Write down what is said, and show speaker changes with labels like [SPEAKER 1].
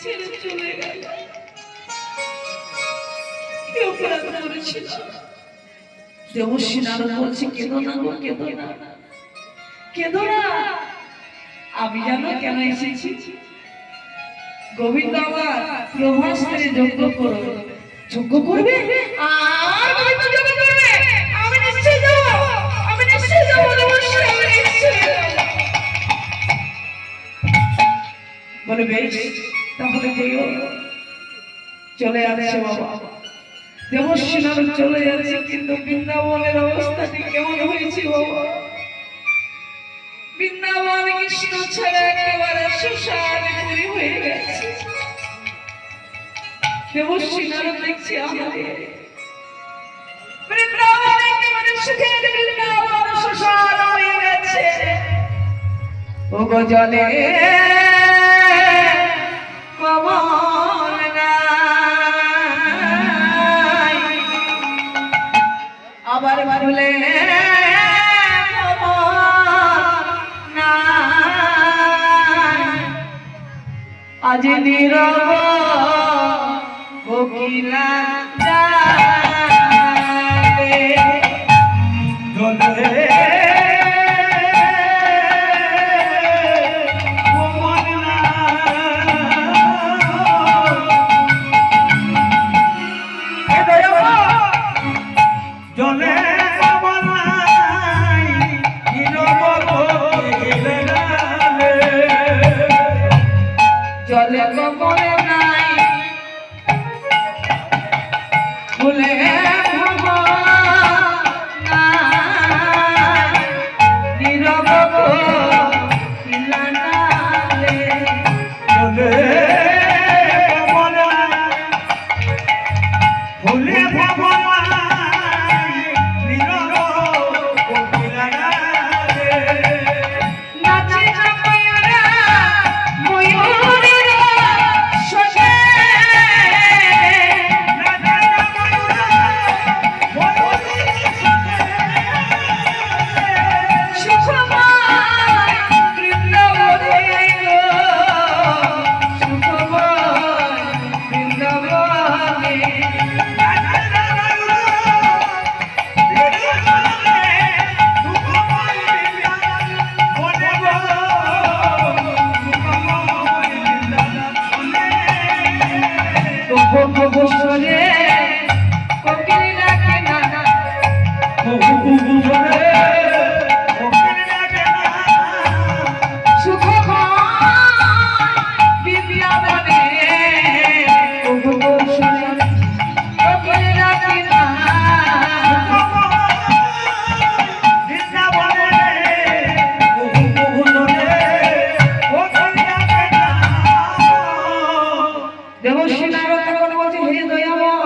[SPEAKER 1] ছেড়ে চলে গেল। কি অপরাধ করেছিল? দেবশ্রী নারদ বলছে, কেঁদো না গো, কেঁদো না, কেঁদো না। আমি জানো কেন এসেছি? গোবিন্দ আমার প্রভাস্ত্রে যজ্ঞ করবে, যজ্ঞ করবে, আর গোবিন্দ যজ্ঞ করবে। আমি নিশ্চয় যাব, আমি নিশ্চয় যাব, দেবশ্রী আমি নিশ্চয় যাব। বলে বেশ, তাহলে যেও। চলে আসছে বাবা। দেবশ্রী নারদ চলে যাচ্ছে, কিন্তু বৃন্দাবনের অবস্থাটি কেমন হয়েছে বাবা? বৃন্দাবন কৃষ্ণ ছাড়া একেবারে শ্মশানপুরী হয়ে গেছে। দেবশ্রী নারদ দেখছে, আমাদের বৃন্দাবন একেবারে সুখের বৃন্দাবন শ্মশান হয়ে গেছে। ও গো জলে কমল নাই, আবার ফুলে আজ নীরব কোকিলা যাবে জলে জলে কমলে নাই, ফুলে নীরব কোকিলা ডালে। জলে কমলে ফুলে নীরব কোকিলা ডালে। নাচে ময়ূরা ময়ূরের সঙ্গে, সুখময় বৃন্দাবনে গো, সুখময় বৃন্দাবনে। গোসরে কোকিল ডাকে না,